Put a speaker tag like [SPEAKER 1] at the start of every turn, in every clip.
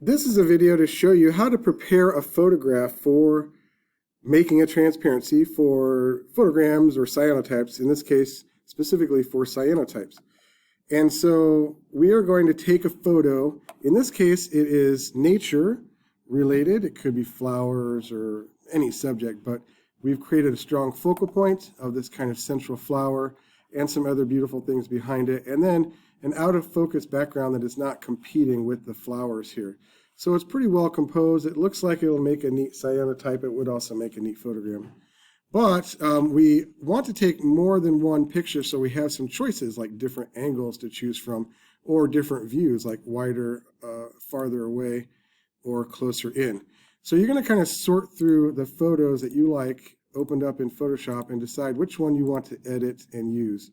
[SPEAKER 1] This is a video to show you how to prepare a photograph for making a transparency for photograms or cyanotypes, in this case, specifically for cyanotypes. And so we are going to take a photo. In this case, it is nature related. It could be flowers or any subject, but we've created a strong focal point of this kind of central flower and some other beautiful things behind it. And then an out of focus background that is not competing with the flowers here. So it's pretty well composed. It looks like it'll make a neat cyanotype. It would also make a neat photogram. But we want to take more than one picture, so we have some choices like different angles to choose from or different views like wider, farther away, or closer in. So you're going to kind of sort through the photos that you like opened up in Photoshop and decide which one you want to edit and use.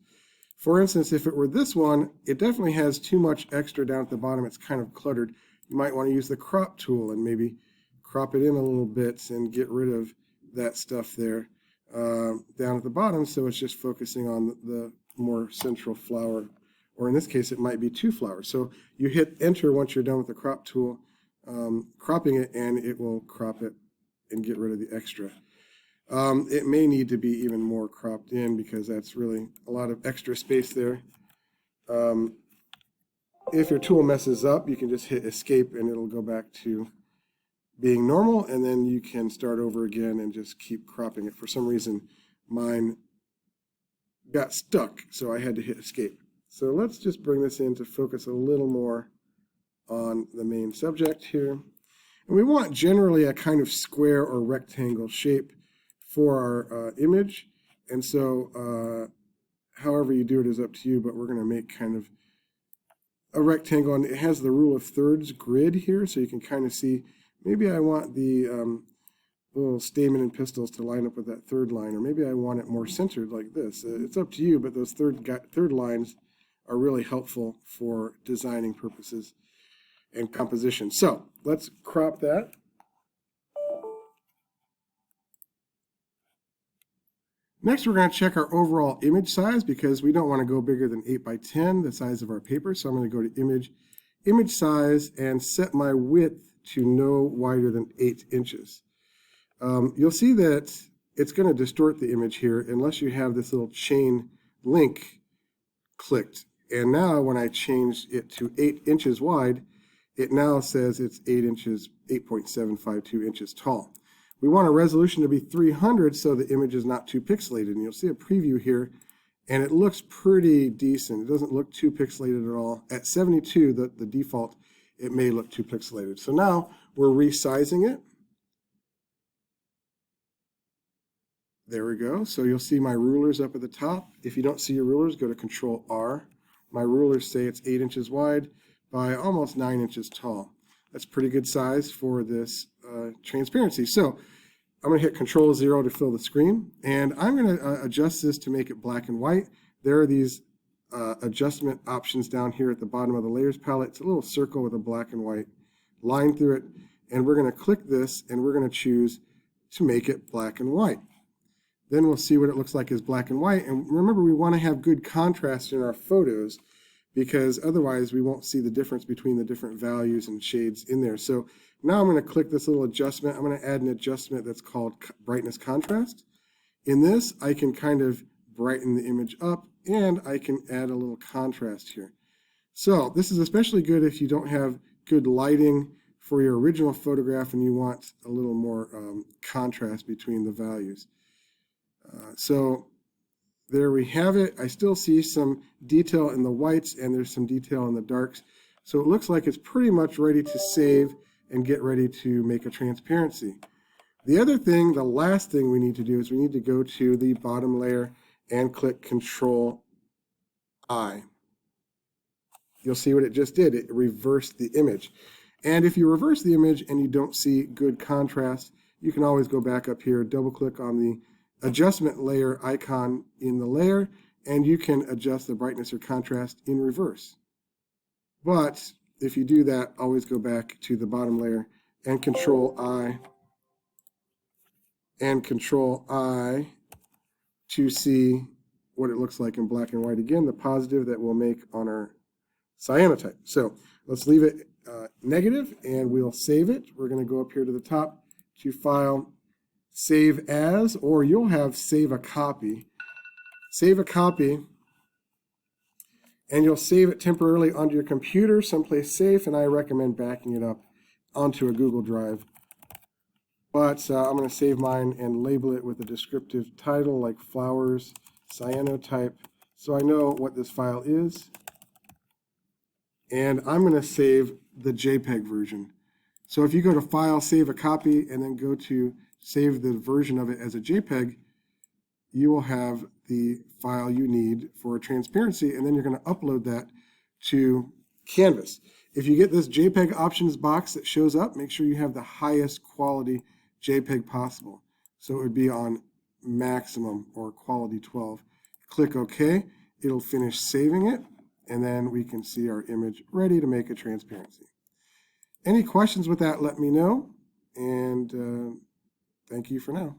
[SPEAKER 1] For instance, if it were this one, it definitely has too much extra down at the bottom. It's kind of cluttered. You might want to use the crop tool and maybe crop it in a little bit and get rid of that stuff there down at the bottom, so it's just focusing on the more central flower, or in this case it might be two flowers. So you hit enter once you're done with the crop tool, cropping it, and it will crop it and get rid of the extra. It may need to be even more cropped in because that's really a lot of extra space there. If your tool messes up, you can just hit escape and it'll go back to being normal, and then you can start over again and just keep cropping it. For some reason, mine got stuck, so I had to hit escape. So let's just bring this in to focus a little more on the main subject here. And we want generally a kind of square or rectangle shape for our image. And so however you do it is up to you, but we're going to make kind of a rectangle, and it has the rule of thirds grid here, so you can kind of see maybe I want the little stamen and pistils to line up with that third line, or maybe I want it more centered like this. It's up to you, but those third lines are really helpful for designing purposes and composition. So let's crop that. Next, we're going to check our overall image size because we don't want to go bigger than 8 by 10, the size of our paper. So I'm going to go to image size, and set my width to no wider than 8 inches. You'll see that it's going to distort the image here unless you have this little chain link clicked. And now when I change it to 8 inches wide, it now says it's 8 inches, 8.752 inches tall. We want a resolution to be 300 so the image is not too pixelated. And you'll see a preview here, and it looks pretty decent. It doesn't look too pixelated at all. At 72, the default, it may look too pixelated. So now we're resizing it. There we go. So you'll see my rulers up at the top. If you don't see your rulers, go to Control R. My rulers say it's 8 inches wide by almost 9 inches tall. That's pretty good size for this transparency. So I'm going to hit Control 0 to fill the screen, and I'm going to adjust this to make it black and white. There are these adjustment options down here at the bottom of the layers palette. It's a little circle with a black and white line through it, and we're going to click this and we're going to choose to make it black and white. Then we'll see what it looks like as black and white. And remember, we want to have good contrast in our photos because otherwise we won't see the difference between the different values and shades in there. So now I'm going to click this little adjustment. I'm going to add an adjustment that's called brightness contrast. In this, I can kind of brighten the image up, and I can add a little contrast here. So this is especially good if you don't have good lighting for your original photograph and you want a little more contrast between the values. So there we have it. I still see some detail in the whites, and there's some detail in the darks. So it looks like it's pretty much ready to save and get ready to make a transparency. The other thing, the last thing we need to do is we need to go to the bottom layer and click Control I. You'll see what it just did. It reversed the image. And if you reverse the image and you don't see good contrast, you can always go back up here, double click on the adjustment layer icon in the layer, and you can adjust the brightness or contrast in reverse. But if you do that, always go back to the bottom layer and Control I and Control I to see what it looks like in black and white. Again, the positive that we'll make on our cyanotype. So let's leave it negative, and we'll save it. We're going to go up here to the top to File, Save As, or you'll have Save a Copy. Save a copy, and you'll save it temporarily onto your computer someplace safe, and I recommend backing it up onto a Google Drive. But I'm going to save mine and label it with a descriptive title like flowers, cyanotype, so I know what this file is. And I'm going to save the JPEG version. So if you go to File, Save a Copy, and then go to save the version of it as a JPEG, you will have the file you need for transparency, and then you're going to upload that to Canvas. If you get this JPEG options box that shows up, make sure you have the highest quality JPEG possible. So it would be on maximum or quality 12. Click OK. It'll finish saving it, and then we can see our image ready to make a transparency. Any questions with that, let me know, and thank you for now.